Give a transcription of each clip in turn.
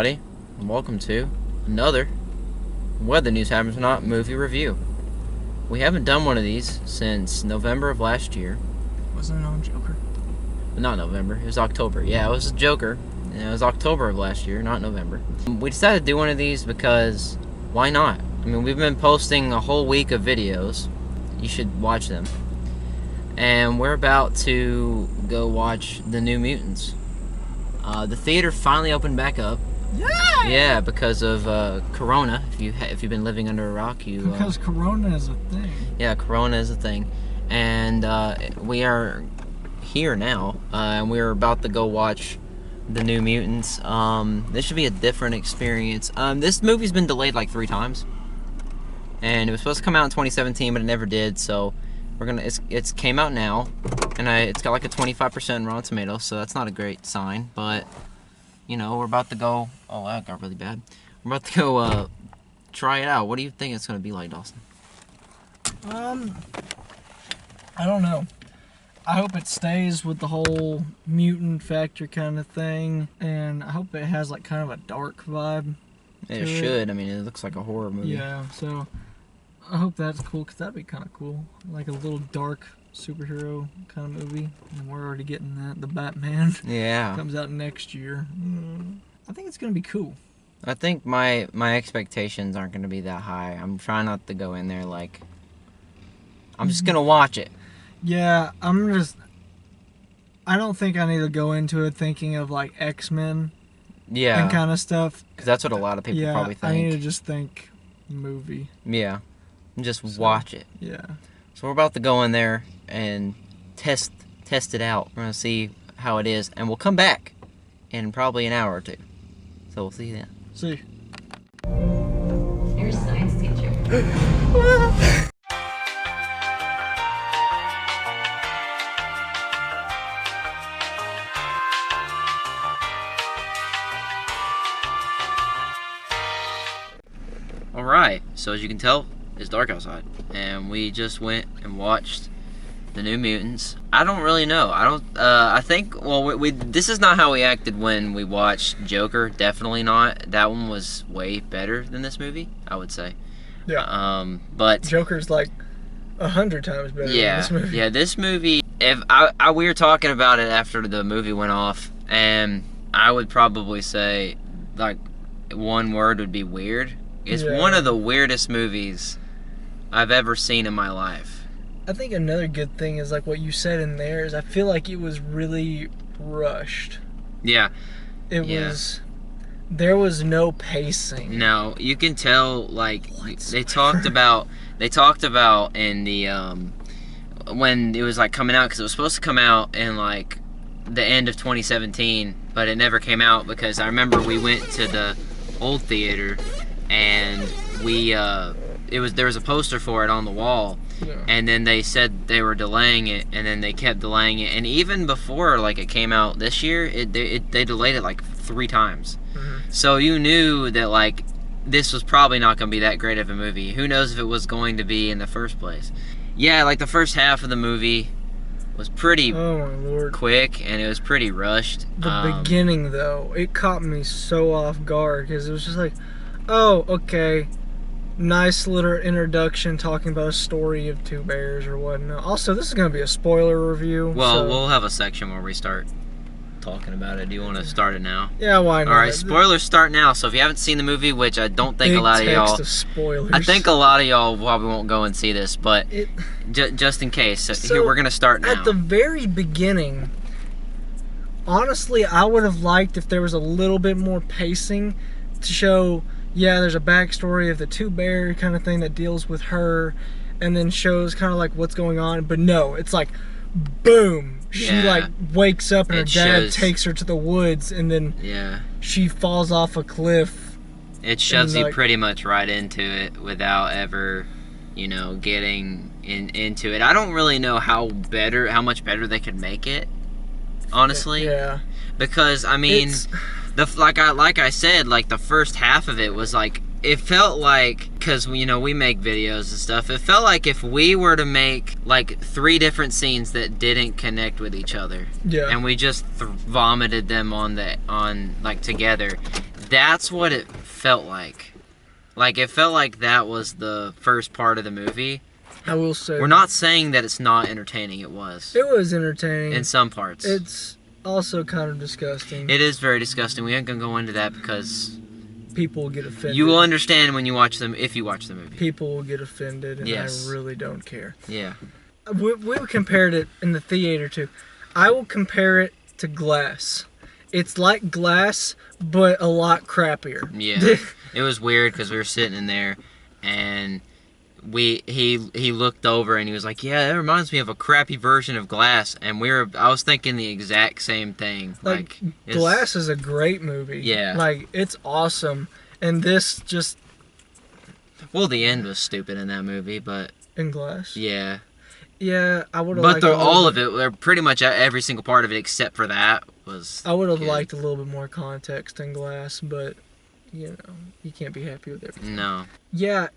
everybody, and welcome to another Whether News Happens or Not movie review. We haven't done one of these since November of last year. Wasn't it on Joker? Not November, it was October. Yeah, it was Joker. And it was October of last year, not November. We decided to do one of these because why not? I mean, we've been posting a whole week of videos. You should watch them. And we're about to go watch the New Mutants. The theater finally opened back up. Yeah. Yeah, because of Corona. If you've been living under a rock, because Corona is a thing. Yeah, Corona is a thing, and we are here now, and we're about to go watch the New Mutants. This should be a different experience. This movie's been delayed like 3 times, and it was supposed to come out in 2017, but it never did. So it's came out now, and it's got like a 25% Rotten Tomatoes, so that's not a great sign. But you know, we're about to go. Oh, that got really bad. We're about to go try it out. What do you think it's gonna be like, Dawson? I don't know. I hope it stays with the whole mutant factor kind of thing, and I hope it has like kind of a dark vibe. It should. I mean, it looks like a horror movie. Yeah, so I hope that's cool, because that'd be kind of cool. Like a little dark superhero kind of movie, and we're already getting that. The Batman. Yeah. Comes out next year. I think it's gonna be cool. I think my expectations aren't gonna be that high. I'm trying not to go in there like I'm just gonna watch it. Yeah, I don't think I need to go into it thinking of like X-Men. Yeah. And kind of stuff. Because that's what a lot of people probably think. I need to just think movie. Yeah. And just watch it. Yeah. So we're about to go in there and test it out. We're gonna see how it is, and we'll come back in probably an hour or 2. So we'll see you then. See. You're a science teacher. Alright, so as you can tell, it's dark outside, and we just went and watched the New Mutants. I don't really know. I think, well, this is not how we acted when we watched Joker. Definitely not. That one was way better than this movie, I would say. Yeah. But Joker's like 100 times better than this movie. Yeah, this movie, we were talking about it after the movie went off, and I would probably say, like, one word would be weird. It's one of the weirdest movies I've ever seen in my life. I think another good thing is like what you said in there is I feel like it was really rushed. Yeah. There was no pacing. No, you can tell, like, they talked about in the when it was like coming out, because it was supposed to come out in like the end of 2017, but it never came out because I remember we went to the old theater and there was a poster for it on the wall. Yeah. And then they said they were delaying it, and then they kept delaying it, and even before like it came out this year, they delayed it like 3 times. Mm-hmm. So you knew that like this was probably not going to be that great of a movie. Who knows if it was going to be in the first place? Yeah, like the first half of the movie was pretty quick, and it was pretty rushed. The beginning though, it caught me so off guard because it was just like, oh, okay. Nice little introduction talking about a story of 2 bears or whatnot. Also, this is going to be a spoiler review. Well, we'll have a section where we start talking about it. Do you want to start it now? Yeah, why not? Alright, spoilers start now. So if you haven't seen the movie, which I don't think a lot of y'all... spoilers. I think a lot of y'all probably won't go and see this, but just in case. So here, we're going to start now. At the very beginning, honestly, I would have liked if there was a little bit more pacing to show... Yeah, there's a backstory of the 2 bear kind of thing that deals with her, and then shows kind of like what's going on. But no, it's like, boom, she like wakes up and her dad takes her to the woods, and then she falls off a cliff. It shoves you pretty much right into it without ever, you know, getting into it. I don't really know how much better they could make it, honestly. Yeah. Because I mean. Like I said, like the first half of it was like, it felt like, because you know we make videos and stuff, it felt like if we were to make like 3 different scenes that didn't connect with each other, and we just vomited them on like together, That's what it felt like. Like, it felt like that was the first part of the movie. I will say. We're not saying that it's not entertaining. It was. It was entertaining. In some parts. It's also kind of disgusting. It is very disgusting. We ain't gonna go into that because people will get offended. you will understand when you watch them, if you watch the movie. People will get offended, and Yes. I really don't care. Yeah. We compared it in the theater too. I will compare it to Glass. It's like Glass, but a lot crappier. Yeah. It was weird because we were sitting in there, and he looked over and he was like, "Yeah, that reminds me of a crappy version of Glass." And I was thinking the exact same thing. Like it's- Glass is a great movie. Yeah. Like, it's awesome. And this just Well, the end was stupid in that movie, but in Glass. yeah. Yeah, I would have But liked all of it, or pretty much every single part of it except for that was. I would have good. liked a little bit more context in Glass, but you know, you can't be happy with everything. No. Yeah,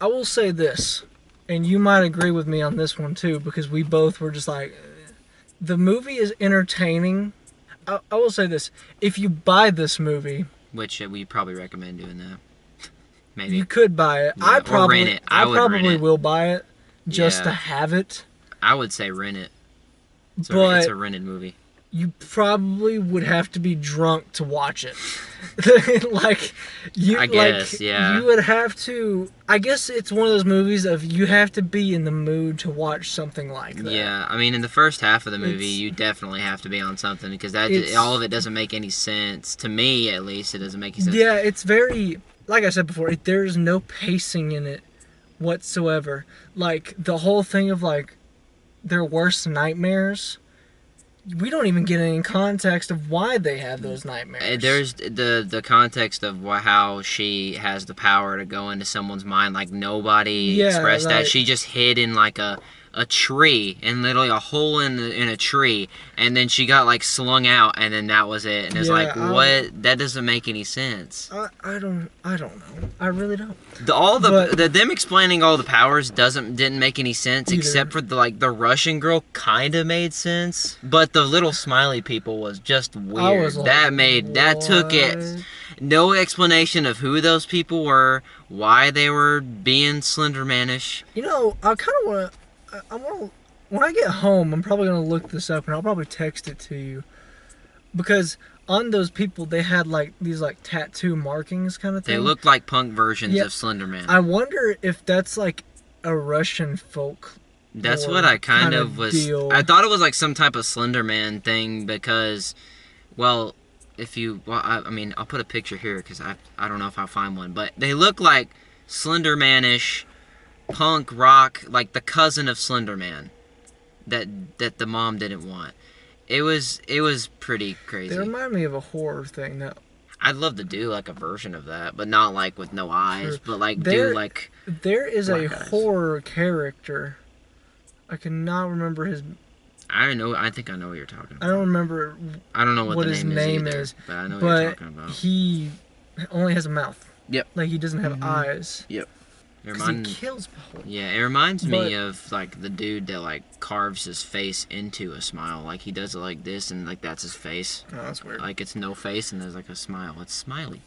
I will say this, and you might agree with me on this one too, because we both were just like, the movie is entertaining. I will say this: if you buy this movie, Which we probably recommend doing that. Maybe. you could buy it. Yeah, I or probably, rent it. I I would rent probably it. will buy it just to Yeah. have it. I would say rent it. It's But a rented movie. you probably would have to be drunk to watch it. Like, I guess, yeah. You would have to. I guess it's one of those movies of you have to be in the mood to watch something like that. Yeah, I mean, in the first half of the movie, It's- you definitely have to be on something because It's- all of it doesn't make any sense. To me, at least, it doesn't make any sense. Yeah, it's very, like I said before, there's no pacing in it whatsoever. Like, the whole thing of, like, their worst nightmares, we don't even get any context of why they have those nightmares. There's the context of how she has the power to go into someone's mind. Like, nobody Yeah, expressed like- that. She just hid in, like, a tree, and literally a hole in a tree, and then she got, like, slung out, and then that was it. And it's Yeah, like, what? That doesn't make any sense. I don't know. I really don't. Them explaining all the powers didn't make any sense, Either. except for the Russian girl kind of made sense, but the little smiley people was just weird. I was like, that took it. what? No explanation of who those people were, why they were being Slendermanish. You know, I kind of want to. I want to. When I get home, I'm probably gonna look this up, and I'll probably text it to you, because on those people they had like these like tattoo markings kind of thing. They looked like punk versions Yeah. of Slenderman. I wonder if that's like a Russian folk. That's lore what I kind kinda of was. deal. I thought it was like some type of Slenderman thing because, well, I mean, I'll put a picture here because I don't know if I'll find one, but they look like Slendermanish, punk rock, like the cousin of Slenderman, that the mom didn't want. It was pretty crazy. They remind me of a horror thing. Now, I'd love to do like a version of that, but not like with no eyes, Sure. but like There- do like. there is a Black eyes. horror character. I cannot remember his. I think I know what you're talking about. I don't remember I don't know what the his name name is, either, is, but I know what you're but talking about. he only has a mouth. Yep. Like, he doesn't have eyes. It 'Cause reminds, he kills people. yeah, it reminds me But- of like the dude that like carves his face into a smile. Like he does it like this, and like that's his face. Oh, that's weird. Like it's no face, and there's like a smile. It's smiley.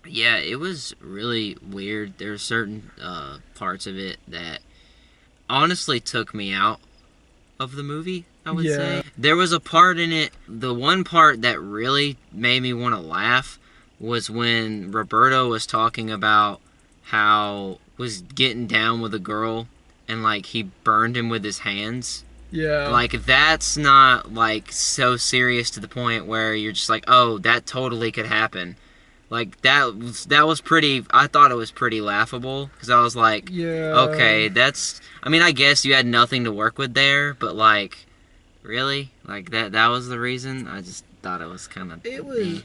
Yeah, it was really weird. There were certain parts of it that honestly took me out of the movie, I would Yeah. say. There was a part in it, the one part that really made me want to laugh was when Roberto was talking about how was getting down with a girl and like he burned him with his hands. Yeah. Like that's not like so serious to the point where you're just like, oh, that totally could happen. Like that was pretty. I thought it was pretty laughable because I was like, yeah. okay, that's. I mean, I guess you had nothing to work with there, but like, really, like that was the reason. I just thought it was kind of. It was.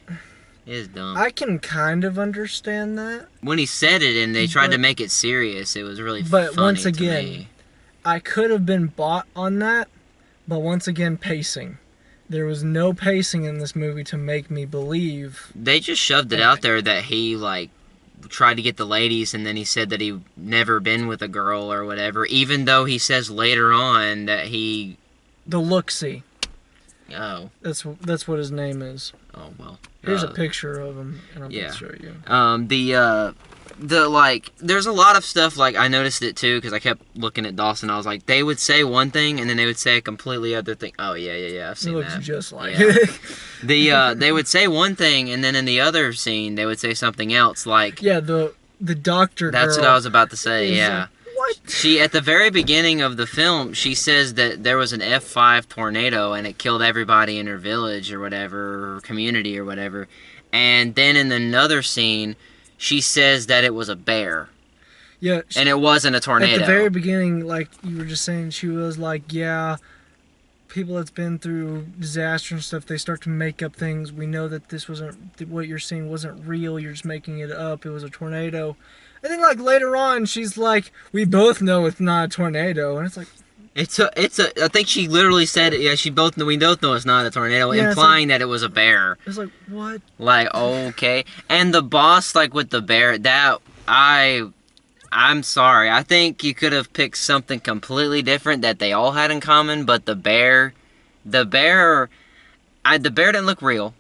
It is dumb. I can kind of understand that. When he said it and they tried to But- make it serious, it was really But funny once to again, me. I could have been bought on that, but once again, pacing. There was no pacing in this movie to make me believe. They just shoved it out there that he like tried to get the ladies, and then he said that he never been with a girl or whatever, even though he says later on that he The look-see. Oh. That's what his name is. Oh well. Here's a picture of him, and I'm yeah. gonna show you. The like, there's a lot of stuff, like, I noticed it too, because I kept looking at Dawson. I was like, they would say one thing, and then they would say a completely other thing. Oh, yeah, I've seen It that. looks just like yeah. it. They would say one thing, and then in the other scene, they would say something else, like... Yeah, the doctor That's girl what I was about to say, yeah. like, what? She, at the very beginning of the film, she says that there was an F5 tornado, and it killed everybody in her village, or whatever, or community, or whatever. And then in another scene... She says that it was a bear. Yeah. And it wasn't a tornado. At the very beginning, like you were just saying, she was like, yeah, people that's been through disaster and stuff, they start to make up things. We know that this wasn't, what you're seeing wasn't real. You're just making it up. It was a tornado. And then, like, later on, she's like, we both know it's not a tornado. And it's like... I think she literally said, yeah, we both know it's not a tornado, yeah, implying that it was a bear. It's like, what? Like, okay. And the boss, like, with the bear, I'm sorry. I think you could have picked something completely different that they all had in common, but the bear didn't look real.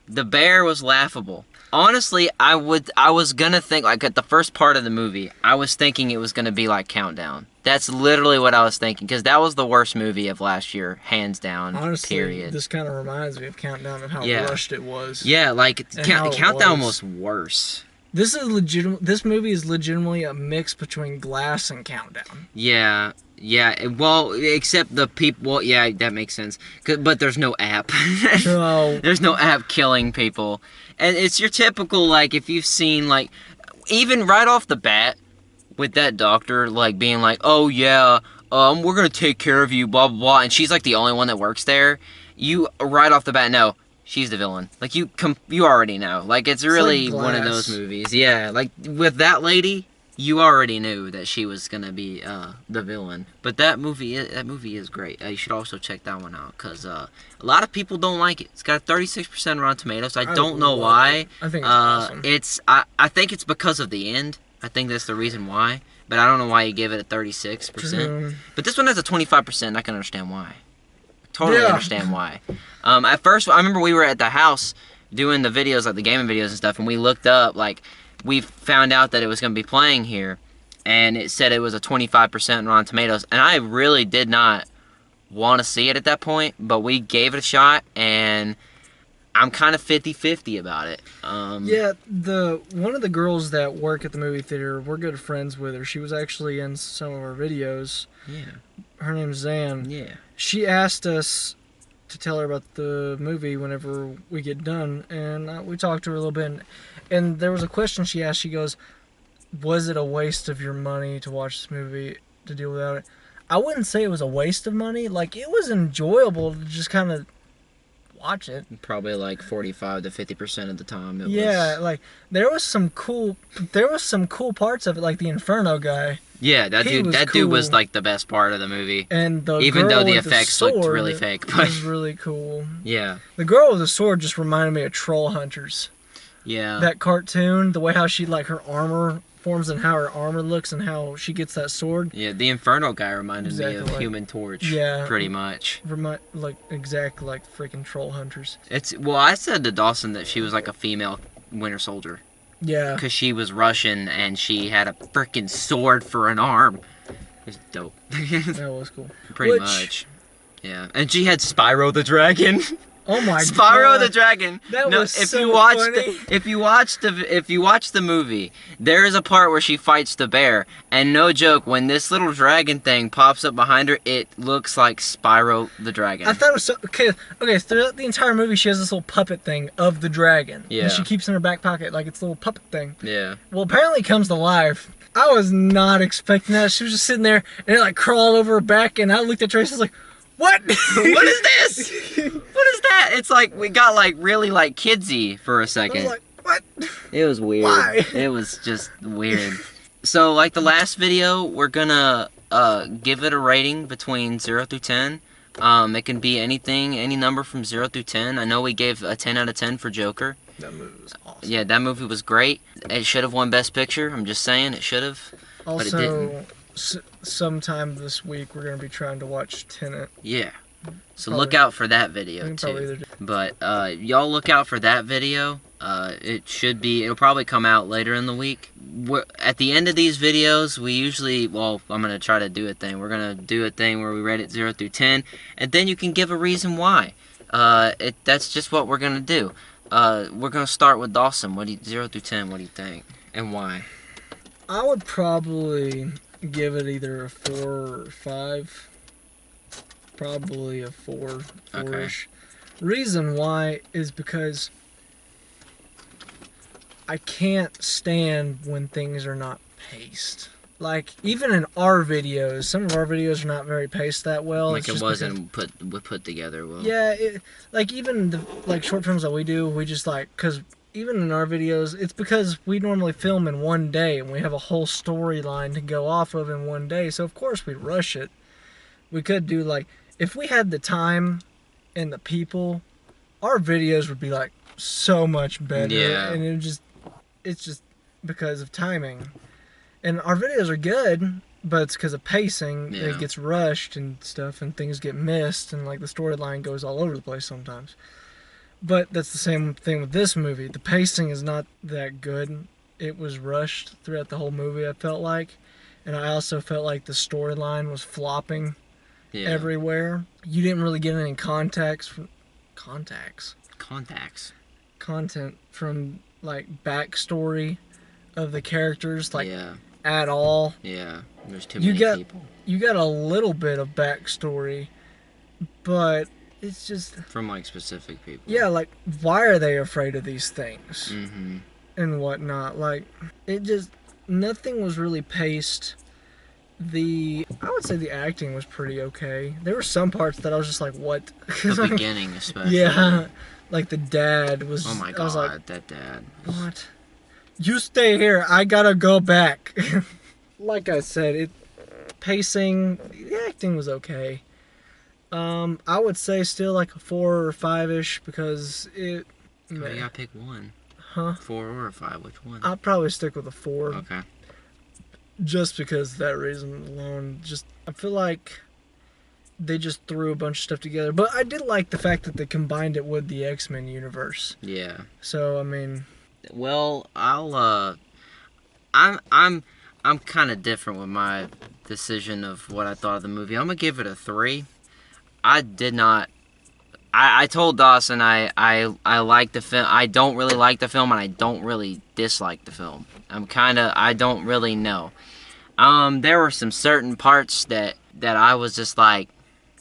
The bear was laughable. Honestly, I was gonna think, like, at the first part of the movie, I was thinking it was gonna be like Countdown. That's literally what I was thinking, because that was the worst movie of last year, hands down. Honestly, period. This kind of reminds me of Countdown and how rushed it was. Yeah, like Countdown was worse. This movie is legitimately a mix between Glass and Countdown. Yeah. Well, except the people. Well, yeah, that makes sense. But there's no app. No. There's no app killing people, and it's your typical, like, if you've seen, like, even right off the bat. With that doctor, like, being like, oh, yeah, we're gonna take care of you, blah, blah, blah, and she's, like, the only one that works there, you, right off the bat, know, she's the villain. Like, you already know. Like, it's really like one of those movies. Yeah, like, with that lady, you already knew that she was gonna be, the villain. But that movie is great. You should also check that one out, because, a lot of people don't like it. It's got 36% Rotten Tomatoes. I don't know why. I think it's awesome. I think it's because of the end. I think that's the reason why, but I don't know why you give it a 36%. But this one has a 25%. I can understand why. Totally understand why. At first, I remember we were at the house doing the videos, like the gaming videos and stuff, and we looked up, like, we found out that it was going to be playing here, and it said it was a 25% Rotten Tomatoes, and I really did not want to see it at that point, but we gave it a shot, and I'm kind of 50-50 about it. Yeah, one of the girls that work at the movie theater, we're good friends with her. She was actually in some of our videos. Yeah. Her name's Zan. Yeah. She asked us to tell her about the movie whenever we get done, and we talked to her a little bit. And there was a question she asked. She goes, was it a waste of your money to watch this movie, to deal without it? I wouldn't say it was a waste of money. Like, it was enjoyable to just kind of watch it. Probably like 45 to 50% of the time. Like, there was some cool parts of it, like the Inferno guy. Yeah, that dude was like the best part of the movie. And even though the effects looked really fake, but it was really cool. Yeah. The girl with the sword just reminded me of Troll Hunters. Yeah. That cartoon, the way how she, like, her armor forms and how her armor looks and how she gets that sword. Yeah, the Inferno guy reminded me of Human Torch. Yeah. Pretty much. Exactly like freaking Troll Hunters. I said to Dawson that she was like a female Winter Soldier. Yeah. Because she was Russian and she had a freaking sword for an arm. It was dope. That was cool. Pretty much. Yeah. And she had Spyro the Dragon. Oh my god. Spyro the Dragon. That was so funny. If you watch the movie, there is a part where she fights the bear, and no joke, when this little dragon thing pops up behind her, it looks like Spyro the Dragon. I thought it was so okay, throughout the entire movie she has this little puppet thing of the dragon. Yeah. And she keeps in her back pocket like it's a little puppet thing. Yeah. Well, apparently it comes to life. I was not expecting that. She was just sitting there and it like crawled over her back, and I looked at Trace and was like, what? What is this? What is that? It's like we got like really like kidsy for a second. I was like, what? It was weird. Why? It was just weird. So like the last video, we're gonna give it a rating between 0 through 10. It can be anything, any number from 0 through 10. I know we gave a 10 out of 10 for Joker. That movie was awesome. Yeah, that movie was great. It should have won Best Picture. I'm just saying, it should have. Also, but it didn't. Sometime this week we're gonna be trying to watch Tenet. Yeah. So look out for that video We can probably too. either do- But y'all look out for that video. It'll probably come out later in the week. At the end of these videos, we usually, I'm going to try to do a thing. We're going to do a thing where we rate it 0 through 10, and then you can give a reason why. That's just what we're going to do. We're going to start with Dawson. 0 through 10, what do you think? And why? I would probably give it either a 4 or 5. Probably a 4, 4-ish. Reason why is because I can't stand when things are not paced. Like, even in our videos, some of our videos are not very paced that well. Like it wasn't put together well. Yeah, like even the short films that we do, we just because even in our videos, it's because we normally film in one day and we have a whole storyline to go off of in one day. So of course we rush it. We could do if we had the time and the people, our videos would be so much better. Yeah. And it's just because of timing. And our videos are good, but it's because of pacing. Yeah. It gets rushed and stuff, and things get missed, and the storyline goes all over the place sometimes. But that's the same thing with this movie. The pacing is not that good. It was rushed throughout the whole movie, I felt like. And I also felt like the storyline was flopping everywhere. You didn't really get any content from backstory of the characters at all. Yeah, there's too many people. You got a little bit of backstory, but it's just from specific people. Yeah, why are they afraid of these things? Mm-hmm. And whatnot. Nothing was really paced. I would say the acting was pretty okay. There were some parts that I was just what? The beginning especially. Yeah, the dad was. Oh my god, I was that dad. What? You stay here. I gotta go back. Like I said, pacing, the acting was okay. I would say still a 4 or 5-ish because it. You gotta pick one. Huh? 4 or 5, which one? I'll probably stick with a 4. Okay. Just because of that reason alone. I feel like they just threw a bunch of stuff together. But I did like the fact that they combined it with the X-Men universe. Yeah. So, I mean... Well, I'm kind of different with my decision of what I thought of the movie. I'm gonna give it a 3. I did not... I told Dawson I like the film. I don't really like the film, and I don't really dislike the film. I don't really know. There were some certain parts that I was just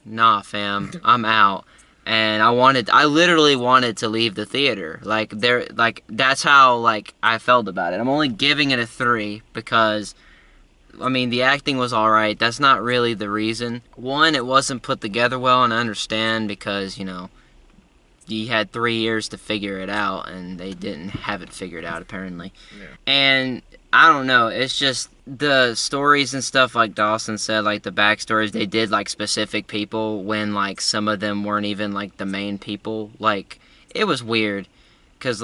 nah, fam, I'm out. And I literally wanted to leave the theater. That's how, I felt about it. I'm only giving it a 3 because, the acting was alright. That's not really the reason. One, it wasn't put together well, and I understand because, you had 3 years to figure it out, and they didn't have it figured out, apparently. Yeah. And I don't know, it's just the stories and stuff, like Dawson said, the backstories, they did, specific people when, some of them weren't even, the main people. It was weird, because,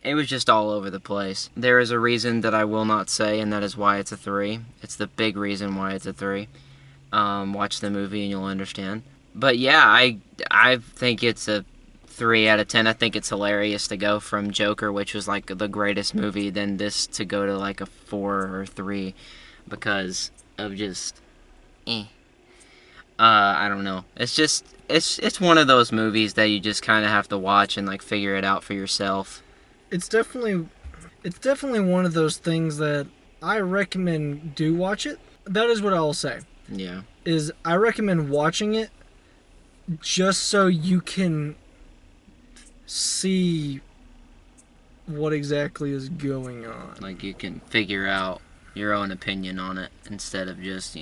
it was just all over the place. There is a reason that I will not say, and that is why it's a 3. It's the big reason why it's a 3. Watch the movie and you'll understand. But, yeah, I think it's a 3 out of 10. I think it's hilarious to go from Joker, which was the greatest movie, then this to go to a 4 or 3 because of just I don't know. It's just it's one of those movies that you just kind of have to watch and figure it out for yourself. It's definitely one of those things that I recommend do watch it. That is what I will say. Yeah. Is I recommend watching it just so you can see what exactly is going on. You can figure out your own opinion on it instead of just,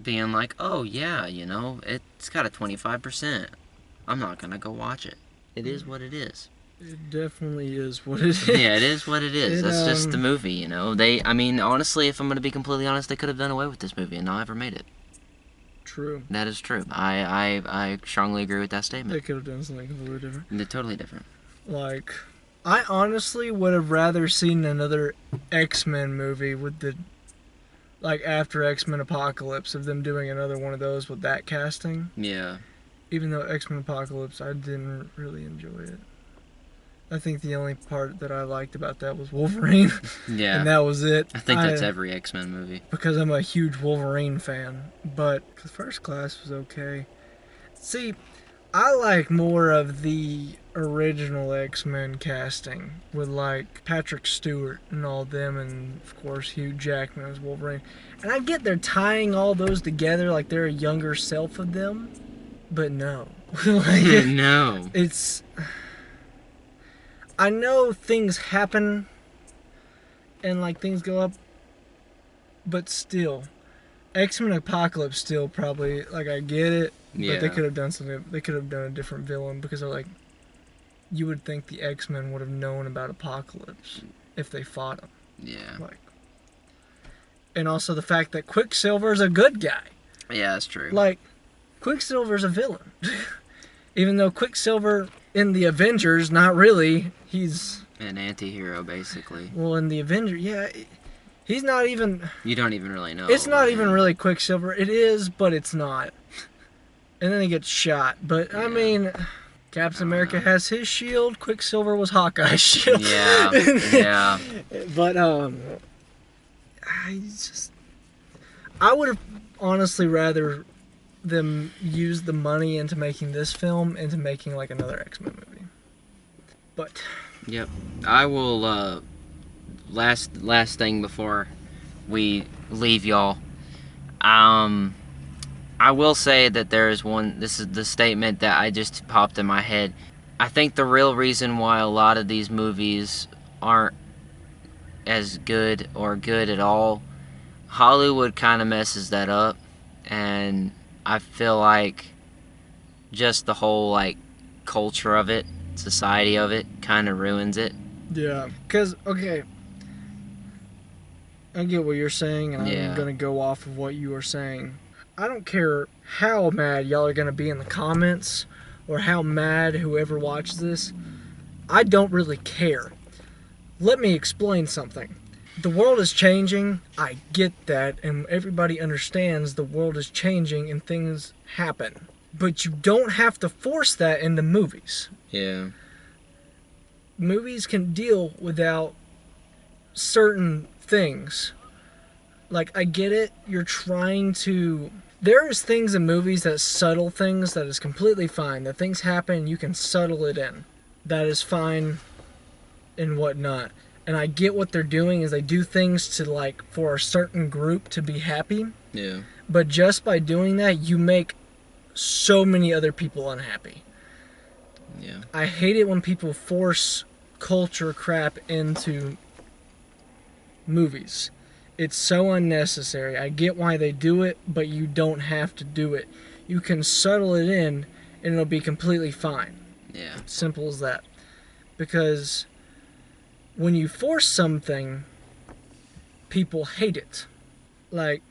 being oh yeah, it's got a 25%. I'm not gonna go watch it. It is what it is. It definitely is what it is. Yeah, it is what it is. That's just the movie, honestly, if I'm gonna be completely honest, they could have done away with this movie and not ever made it. True. That is true. I strongly agree with that statement. They could have done something completely different. They're totally different. I honestly would have rather seen another X-Men movie with like after X-Men Apocalypse, of them doing another one of those with that casting. Yeah. Even though X-Men Apocalypse, I didn't really enjoy it. I think the only part that I liked about that was Wolverine. Yeah. And that was it. I think that's every X-Men movie. Because I'm a huge Wolverine fan. But First Class was okay. See, I like more of the original X-Men casting with like Patrick Stewart and all them, and of course Hugh Jackman as Wolverine. And I get they're tying all those together like they're a younger self of them, but no. Like, No. It's... I know things happen and like things go up, but still, X-Men Apocalypse still probably, like, I get it, Yeah. but they could have done something. They could have done a different villain, because they're like, you would think the X-Men would have known about Apocalypse if they fought him. Yeah. Like, and also the fact that Quicksilver's a good guy. Yeah, that's true. Like, Quicksilver's a villain. Even though Quicksilver in the Avengers, not really. He's an anti-hero, basically. well, in the Avengers, yeah, he's not even. You don't even really know. It's not even really Quicksilver. It is, but it's not. And then he gets shot. But I mean, Captain America has his shield. Quicksilver was Hawkeye's shield. Yeah, yeah. But I would have honestly rather them use the money into making this film into making like another X-Men movie. But Yep. I will, last thing before we leave y'all. I will say that there is one, this is the statement that I just popped in my head. I think the real reason why a lot of these movies aren't as good or good at all, Hollywood kind of messes that up, and I feel like just the whole, like, culture of it, society of it, kind of ruins it. yeah, because, okay, I get what you're saying, and I'm going to go off of what you were saying. I don't care how mad y'all are going to be in the comments, or how mad whoever watches this. I don't really care. Let me explain something. The world is changing. I get that, and everybody understands the world is changing and things happen. But you don't have to force that into movies. Yeah. Movies can deal without certain things. Like, I get it. You're trying to... There's things in movies that subtle things that is completely fine. That things happen, you can subtle it in. That is fine and whatnot. And I get what they're doing is they do things to, like, for a certain group to be happy. Yeah. But just by doing that, you make so many other people unhappy. Yeah. I hate it when people force culture crap into movies. It's so unnecessary. I get why they do it, but you don't have to do it. You can subtle it in, and it'll be completely fine. Yeah. Simple as that. Because when you force something, people hate it. Like,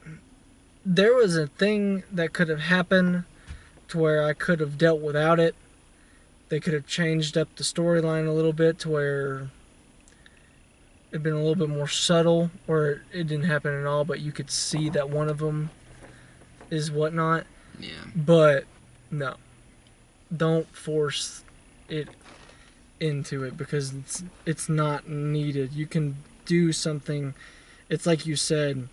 there was a thing that could have happened to where I could have dealt without it. They could have changed up the storyline a little bit to where it'd been a little bit more subtle, or it didn't happen at all, but you could see that one of them is whatnot. Yeah. But no, don't force it into it, because it's not needed. You can do something. It's like you said,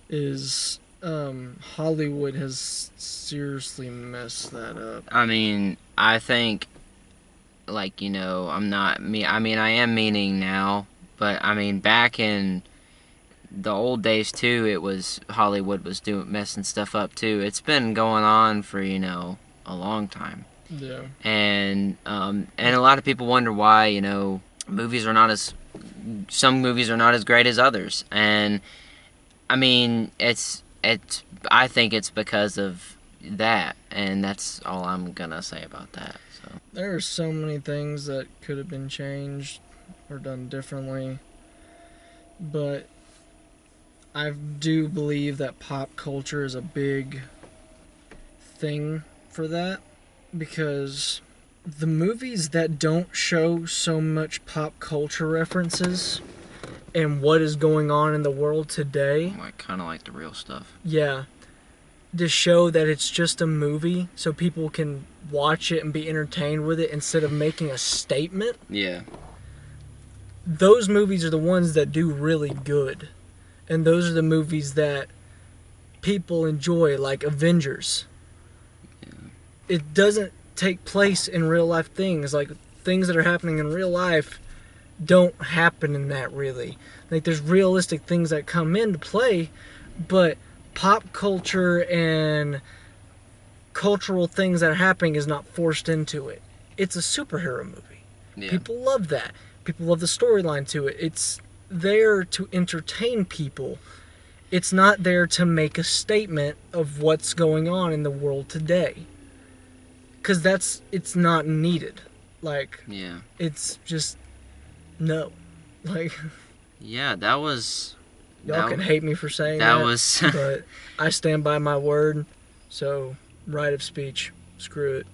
is Hollywood has seriously messed that up. I mean, I think, like, you know, I am meaning now, but I mean, back in the old days too, it was Hollywood was messing stuff up too. It's been going on for, you know, a long time. Yeah. And a lot of people wonder why, you know, some movies are not as great as others. And I mean, I think it's because of that, and that's all I'm gonna say about that. So There are so many things that could have been changed or done differently, but I do believe that pop culture is a big thing for that, because the movies that don't show so much pop culture references and what is going on in the world today. Like kind of like the real stuff. Yeah. To show that it's just a movie so people can watch it and be entertained with it instead of making a statement. Yeah. Those movies are the ones that do really good. And those are the movies that people enjoy, like Avengers. Yeah. It doesn't take place in real life things. Like, things that are happening in real life don't happen in that, really. Like, there's realistic things that come into play, but pop culture and cultural things that are happening is not forced into it. It's a superhero movie. Yeah. People love that. People love the storyline to it. It's there to entertain people. It's not there to make a statement of what's going on in the world today. Because it's not needed. Like, Yeah. it's just, no. Like, Yeah, that was... y'all can hate me for saying that. That was... But I stand by my word. So, right of speech. Screw it.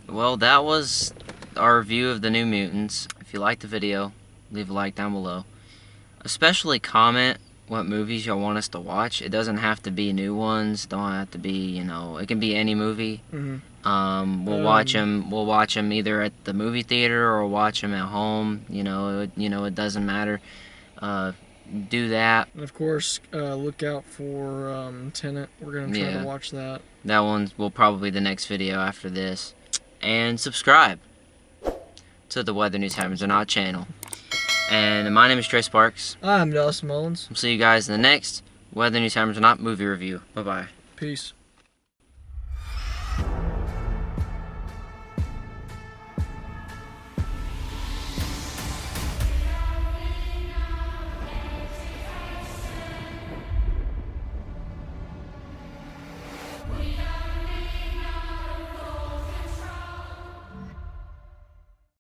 Well, that was our review of the New Mutants. If you liked the video, leave a like down below. Especially comment what movies y'all want us to watch. It doesn't have to be new ones. Don't have to be, it can be any movie. Mm-hmm. We'll watch them. We'll watch them either at the movie theater or watch them at home. It doesn't matter. Do that. And of course, look out for Tenet. We're going to try to watch that. That one's will probably be the next video after this. And subscribe to the Whether News Happens or Not channel. And my name is Trey Sparks. I'm Dawson Mullins. I'll see you guys in the next Whether News Happens or Not movie review. Bye-bye. Peace.